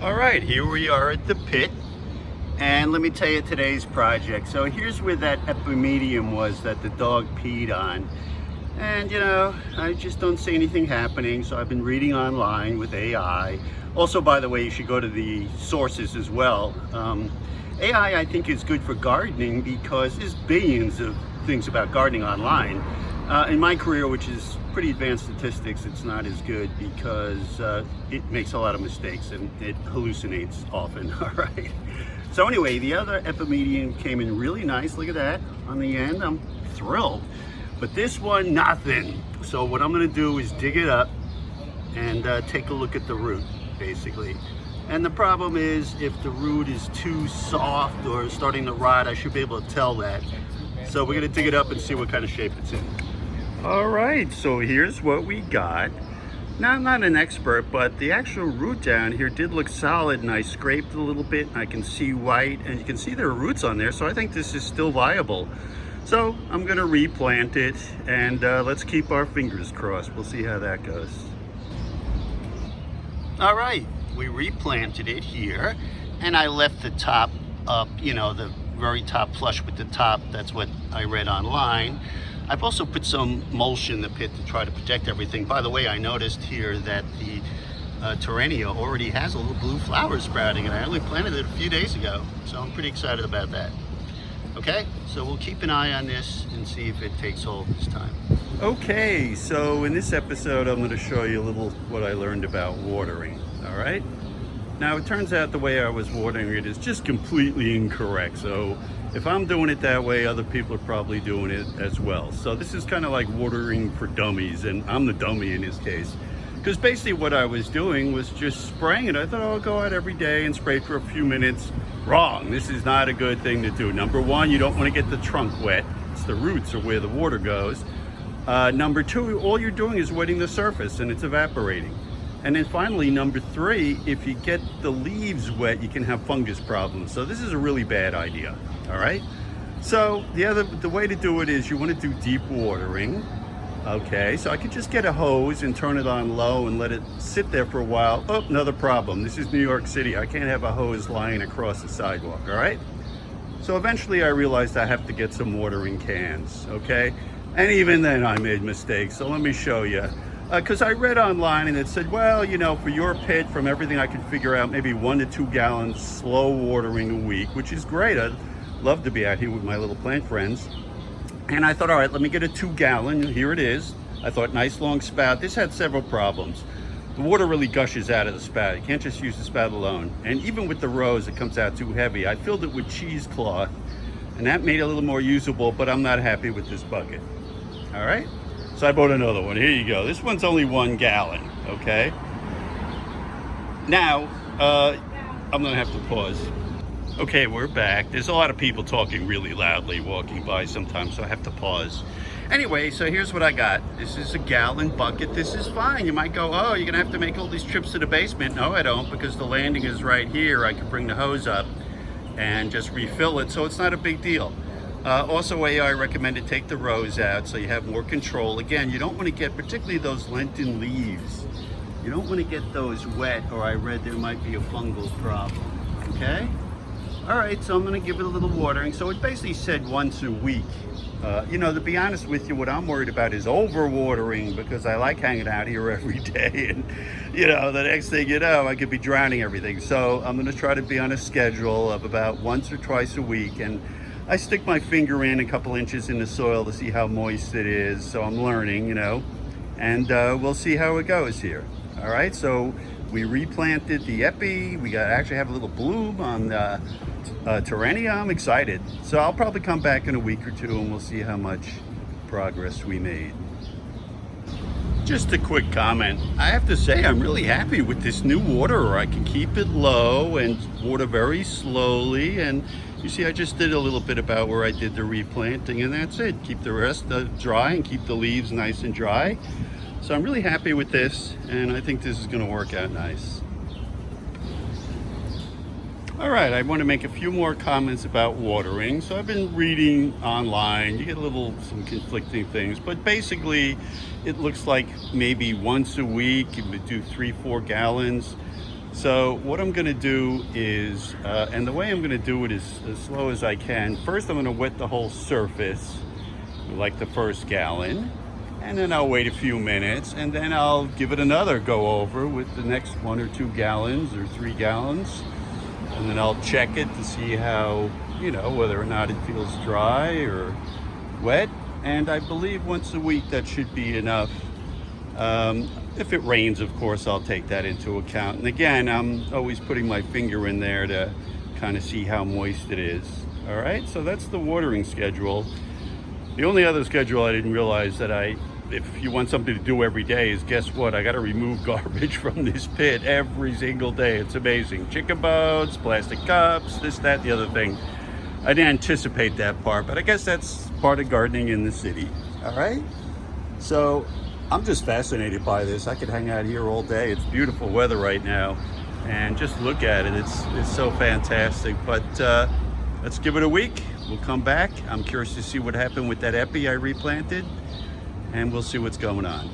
All right, here we are at the pit, and let me tell you today's project. So here's where that epimedium was that the dog peed on, and I just don't see anything happening. So I've been reading online with AI. Also, by the way, you should go to the sources as well. AI I think is good for gardening because there's billions of things about gardening online. In my career, which is pretty advanced statistics, it's not as good because it makes a lot of mistakes and it hallucinates often. All right. So anyway, the other epimedium came in really nice. Look at that on the end. I'm thrilled. But this one, nothing. So what I'm going to do is dig it up and take a look at the root, basically. And the problem is, if the root is too soft or starting to rot, I should be able to tell that. So we're going to dig it up and see what kind of shape it's in. All right, so here's what we got. Now, I'm not an expert, but the actual root down here did look solid, and I scraped a little bit, and I can see white, and you can see there are roots on there, so I think this is still viable. So I'm gonna replant it, and let's keep our fingers crossed. We'll see how that goes. All right, we replanted it here, and I left the top up, the very top flush with the top. That's what I read online. I've also put some mulch in the pit to try to protect everything. By the way, I noticed here that the Terrenia already has a little blue flower sprouting, and I only planted it a few days ago, so I'm pretty excited about that. Okay, so we'll keep an eye on this and see if it takes hold this time. Okay, so in this episode, I'm going to show you a little what I learned about watering, all right? Now, it turns out the way I was watering it is just completely incorrect. So if I'm doing it that way, other people are probably doing it as well. So this is kind of like watering for dummies, and I'm the dummy in this case. Because basically what I was doing was just spraying it. I thought, oh, I'll go out every day and spray for a few minutes. Wrong, this is not a good thing to do. Number one, you don't want to get the trunk wet. It's the roots are where the water goes. Number two, all you're doing is wetting the surface and it's evaporating. And then finally, number three, if you get the leaves wet, you can have fungus problems. So this is a really bad idea, all right? So the way to do it is you want to do deep watering, okay? So I could just get a hose and turn it on low and let it sit there for a while. Oh, another problem. This is New York City. I can't have a hose lying across the sidewalk, all right? So eventually I realized I have to get some watering cans, okay? And even then I made mistakes, so let me show you. Because I read online and it said, well, for your pit, from everything I can figure out, maybe 1 to 2 gallons slow watering a week, which is great. I'd love to be out here with my little plant friends. And I thought, all right, let me get a 2-gallon. Here it is. I thought, nice long spout. This had several problems. The water really gushes out of the spout. You can't just use the spout alone. And even with the rose, it comes out too heavy. I filled it with cheesecloth, and that made it a little more usable, but I'm not happy with this bucket. All right? So I bought another one. Here you go. This one's only 1 gallon, okay? Now, I'm gonna have to pause. Okay, we're back. There's a lot of people talking really loudly walking by sometimes, so I have to pause. Anyway, so here's what I got. This is a gallon bucket. This is fine. You might go, oh, you're gonna have to make all these trips to the basement. No, I don't, because the landing is right here. I can bring the hose up and just refill it, so it's not a big deal. Also, AI recommended take the rows out so you have more control. Again, you don't want to get, particularly those Lenten leaves, you don't want to get those wet, or I read there might be a fungal problem, okay? All right, so I'm going to give it a little watering. So it basically said once a week. To be honest with you, what I'm worried about is over-watering, because I like hanging out here every day, and the next thing you know, I could be drowning everything. So I'm going to try to be on a schedule of about once or twice a week, and I stick my finger in a couple inches in the soil to see how moist it is. So I'm learning, and we'll see how it goes here. All right, so we replanted the epi. We actually have a little bloom on Terrenia. I'm excited. So I'll probably come back in a week or two and we'll see how much progress we made. Just a quick comment. I have to say I'm really happy with this new waterer. I can keep it low and water very slowly, and you see I just did a little bit about where I did the replanting, and that's it. Keep the rest dry and keep the leaves nice and dry. So I'm really happy with this, and I think this is going to work out nice. All right, I want to make a few more comments about watering. So I've been reading online. You get some conflicting things, but basically it looks like maybe once a week you would do 3-4 gallons. So what I'm gonna do is, and the way I'm gonna do it is as slow as I can. First, I'm gonna wet the whole surface, like the first gallon, and then I'll wait a few minutes, and then I'll give it another go over with the next 1 or 2 gallons or 3 gallons, and then I'll check it to see how, whether or not it feels dry or wet. And I believe once a week that should be enough. If it rains, of course, I'll take that into account. And again, I'm always putting my finger in there to kind of see how moist it is. All right, so that's the watering schedule. The only other schedule I didn't realize that if you want something to do every day is, guess what? I got to remove garbage from this pit every single day. It's amazing. Chicken bones, plastic cups, this, that, the other thing. I didn't anticipate that part, but I guess that's part of gardening in the city. All right, so I'm just fascinated by this. I could hang out here all day. It's beautiful weather right now, and just look at it. It's so fantastic. But let's give it a week. We'll come back. I'm curious to see what happened with that epi I replanted, and we'll see what's going on.